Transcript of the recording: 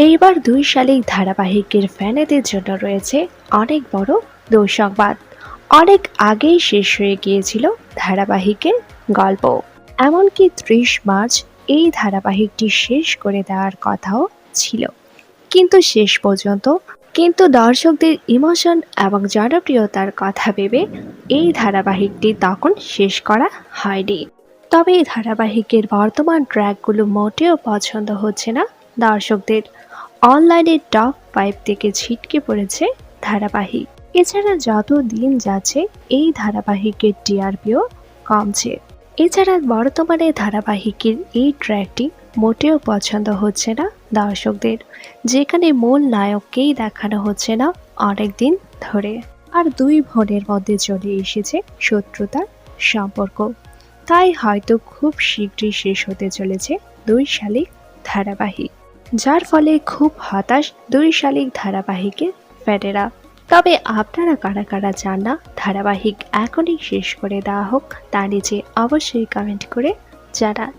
এইবার দুই শালিক ধারাবাহিকের ফ্যানেদের জন্য রয়েছে অনেক বড় দুঃসংবাদ। অনেক আগেই শেষ হয়ে গিয়েছিল ধারাবাহিকের গল্প। এমনকি 30 মার্চ এই ধারাবাহিকটি শেষ করে দেওয়ার কথাও ছিল, কিন্তু শেষ পর্যন্ত দর্শকদের ইমোশন এবং জনপ্রিয়তার কথা ভেবে এই ধারাবাহিকটি তখন শেষ করা হয়নি। তবে এই ধারাবাহিকের বর্তমান ট্র্যাকগুলো মোটেও পছন্দ হচ্ছে না দর্শকদের। অনলাইনে টপ 5 থেকে ছিটকে পড়েছে ধারাবাহিক। এছাড়া যত দিন যাচ্ছে এই ধারাবাহিকের টিআরপিও কমছে। এছাড়া বর্তমানে ধারাবাহিকের এই ট্র্যাকটি মোটেও পছন্দ হচ্ছে না দর্শকদের, যেখানে মূল নায়ককেই দেখানো হচ্ছে না অনেক দিন ধরে। আর দুই বোনের মধ্যে চলে এসেছে শত্রুতার সম্পর্ক। তাই হয়তো খুব শীঘ্রই শেষ হতে চলেছে দুই শালিক ধারাবাহিক, যার ফলে খুব হতাশ দুই শালিক ধারাবাহিকের ফ্যানেরা। তবে আপনারা কারা কারা চান না ধারাবাহিক এখনই শেষ করে দেওয়া হোক, তা নিচে অবশ্যই কমেন্ট করে জানান।